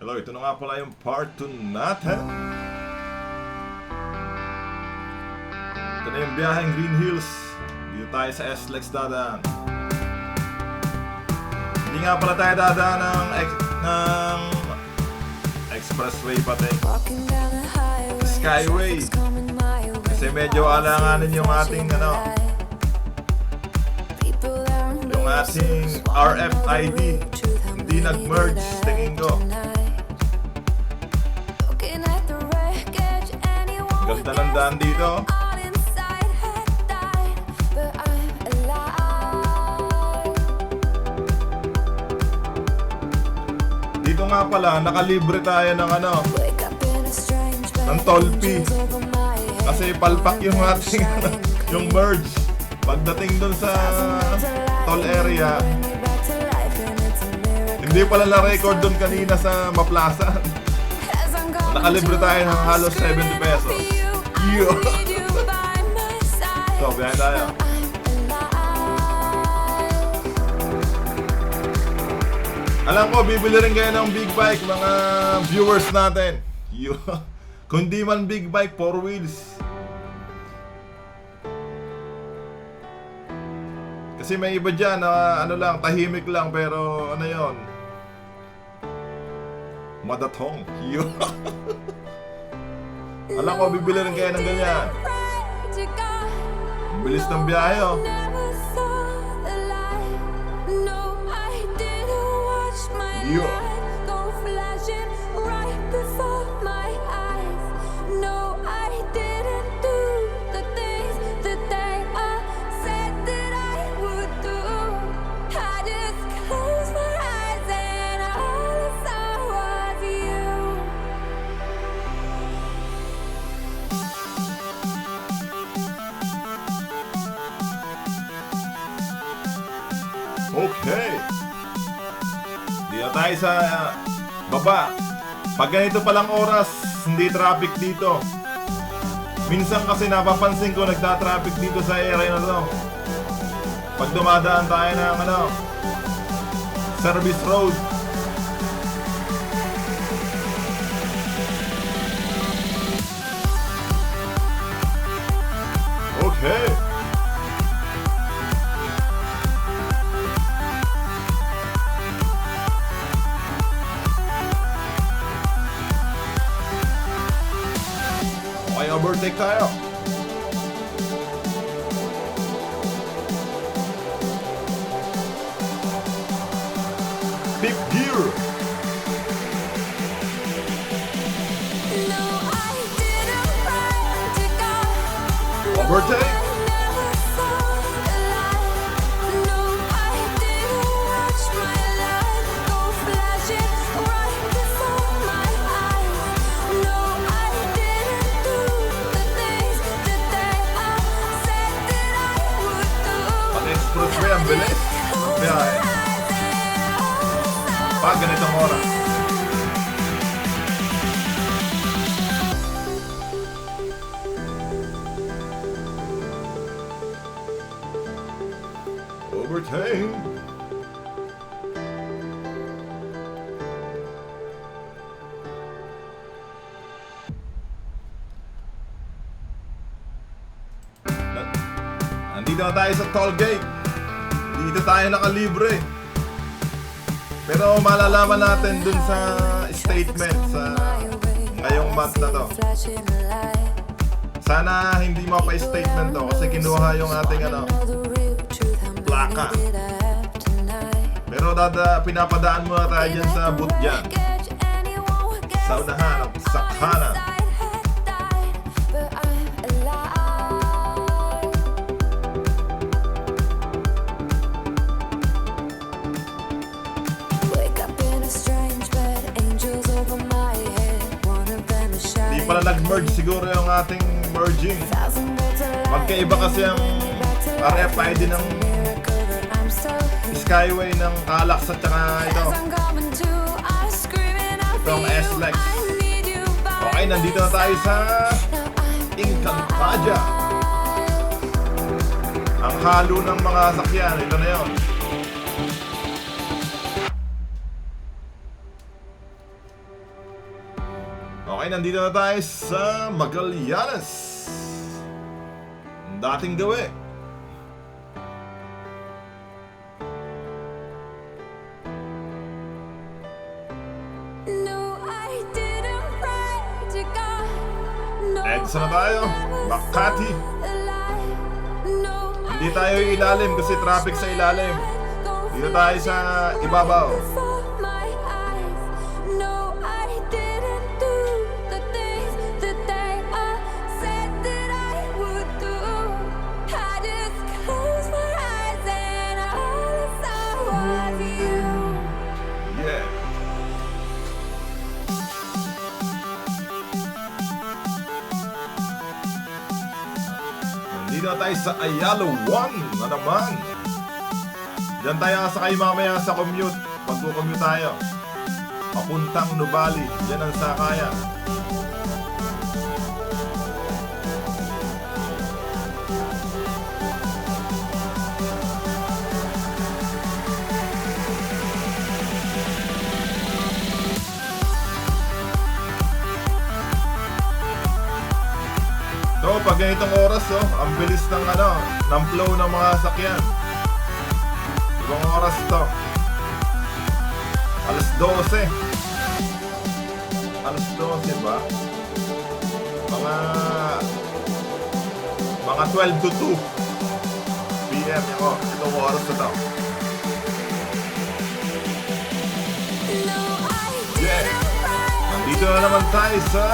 Hello, ito na nga pala yung part 2 natin. Ito na yung biyaheng Green Hills. Dito tayo sa SLEX dadaan. Hindi nga pala tayo dadaan ng expressway pati. Skyway. Kasi medyo alanganin yung ating yung ating RFID. Hindi nag-merge, tingin ko. Ganda ng daan dito. Dito nga pala, nakalibre tayo ng ng toll fee. Kasi palpak yung ating yung merge. Pagdating dun sa toll area, hindi pala na-record dun kanina sa Maplaza. Nakalibre tayo ng halos 70 pesos. Yo! So, biyahe tayo. Alam ko, bibili rin kayo ng big bike, mga viewers natin. Yo! Kung di man big bike, 4 wheels. Kasi may iba dyan na lang, tahimik lang, pero yon, madatong. Yo! Alam ko, bibili rin kayo ng ganyan. Ang bilis ng biyahe, oh. Yo! Okay. Dito tayo sa baba. Pag ganito palang oras, hindi traffic dito. Minsan kasi napapansin ko nagta-traffic dito sa area na to. Pag dumadaan tayo ng service road. Okay. Okay, overtake tayo. Fifth gear. Overtake. Expressway, ang bilis. Biyahe. Pag ganitong oras. Overtake. Nandito na tayo sa toll gate. Dito tayo nakalibre. Pero malalaman natin dun sa statement sa ngayong month na to. Sana hindi mapa-statement to kasi kinuha yung ating plaka. Pero pinapadaan muna tayo dyan sa booth dyan. Sa unahan, sa kanan. Pala nag-merge siguro yung ating merging. Magkaiba kasi ang RFID ng Skyway ng Calax at saka itong SLEX. Okay, nandito na tayo sa Encantadia. Ang halo ng mga sakyan, ito na yun. Okay, nandito na tayo sa Magallanes. Dating gawi. EDSA na tayo, Makati. Hindi tayo ilalim kasi traffic sa ilalim. Dito tayo sa ibabaw. Dito na tayo sa Ayala 1 na naman. Diyan tayo sakay mamaya sa commute. Magko-commute tayo papuntang Nubali. Diyan ang sakayan. So, pag ganitong oras, ang bilis ng ng flow ng mga sakyan. Ibang oras to. Alas 12. Alas 12 ba? Mga 12 to 2 PM yung itong oras na to. Yeah! Nandito na naman tayo sa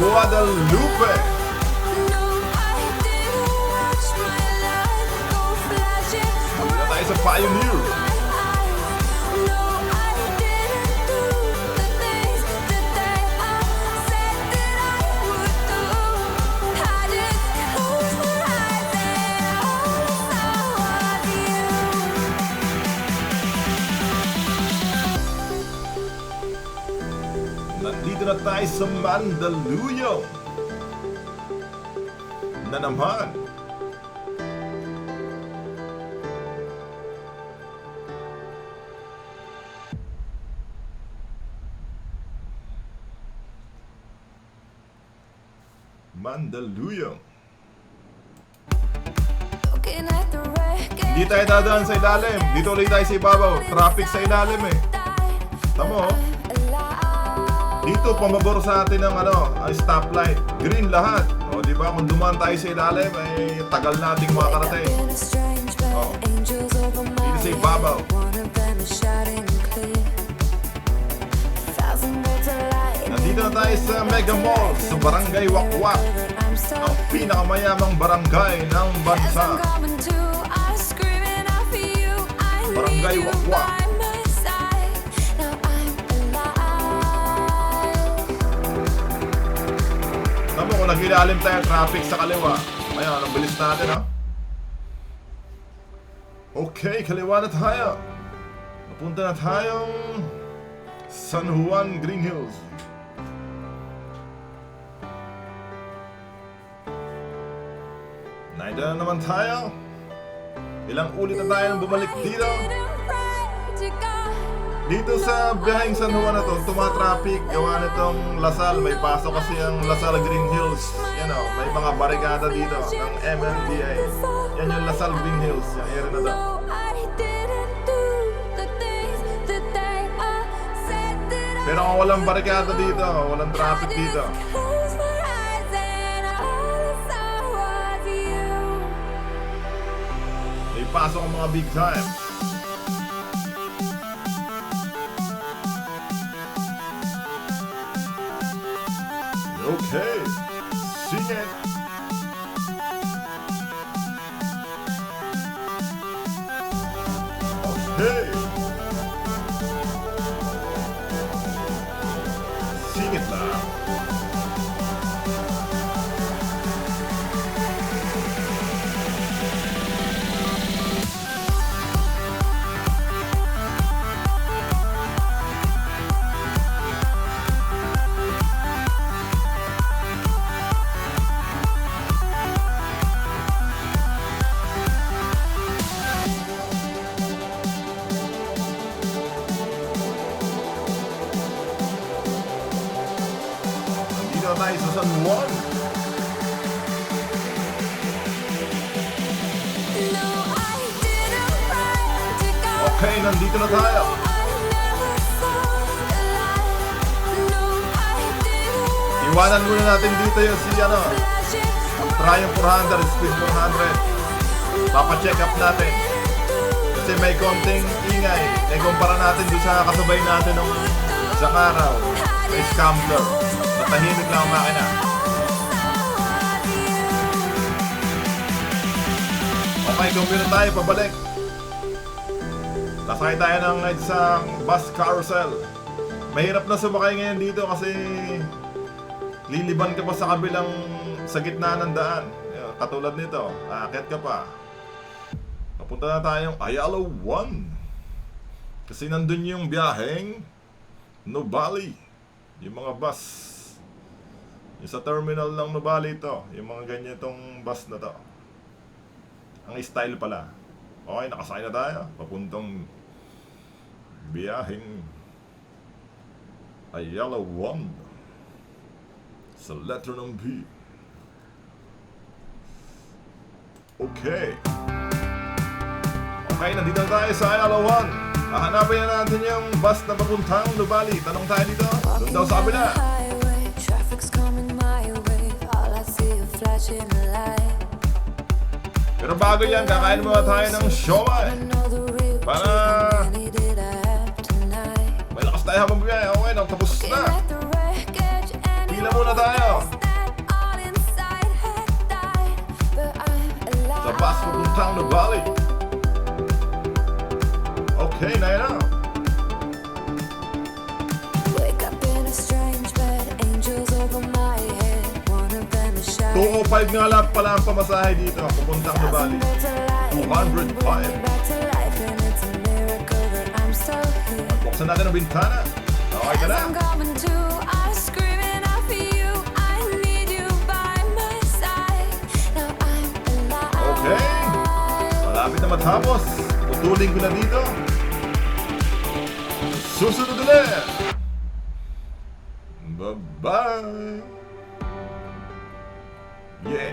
Guadalupe. Muna tayo sa Pioneer. Nandito na tayo sa Mandaluyong na naman. Mandaluyong. Hindi tayo dadaan sa ilalim. Dito ulit tayo sa ibabaw. Traffic sa ilalim eh. Tamo. Dito pamabor sa atin ng ang stoplight. Green lahat. O di ba kung dumaan tayo sa ilalim ay tagal nating makakarating. O. Dito sa ibabaw. Nandito na tayo sa Mega Mall sa Barangay Wakwak. Ang pinakamayamang barangay ng bansa. Barangay Wakwak. Tama kung nag-ilalim tayo, traffic sa kaliwa. Ayan, ang bilis natin Okay, kaliwa na tayo. Napunta na tayong San Juan Green Hills. Nandito na naman tayo. Ilang ulit na tayo nang bumalik dito. Dito sa biyaheng San Juan na to, tumatraffic, gawa nitong Lasal. May pasok kasi ang Lasal Green Hills. Yan may mga barikada dito ng MMDA. Yan yung Lasal Green Hills, yung area na to. Pero kung walang barikada dito, walang traffic dito, may pasok ang mga big time. Okay, sing it. Okay. Sing it lang. na tayo sa San Juan. Okay, nandito na tayo. Iwanan muna natin dito yung si Triumph 400, Speed 400. Papacheck up natin. Kasi may konting ingay. Ikumpara natin doon sa kasabay natin nung isang araw. May scambler. Natahimik lang ang makina. Okay, kumpira tayo, pabalik. Nasakay tayo ng isang bus carousel. Mahirap na sumakay ngayon dito kasi liliban ka pa sa kabilang, sa gitna ng daan. Katulad nito, aakyat ka pa. Papunta na tayong Ayala 1. Kasi nandun yung biyaheng Nubali. Yung mga bus. Yung sa terminal ng Nubali ito. Yung mga ganyatong bus na to. Ang style pala. Okay, nakasakay na tayo. Papuntang biyaheng Ayala 1. Sa letter ng B. Okay. Okay, nandito na tayo sa Ayala 1. Hahanapin na natin yung bus na papuntang Nubali. Tanong tayo dito. Doon daw sa kabila. Pero bago yan, kakain muna tayo ng siomai. Para may lakas tayo habang biyay. Okay, tapos na. Pila muna tayo. Sa bus papuntang Nubali. Okay, na yun na. 205 nga lang pala ang pamasahe dito. Papuntang Nubali. 205. Buksan natin ang bintana. Okay ka na. Okay. Malapit na matapos. Putulin ko na dito. Susunod ulit. Bye-bye. Yeah.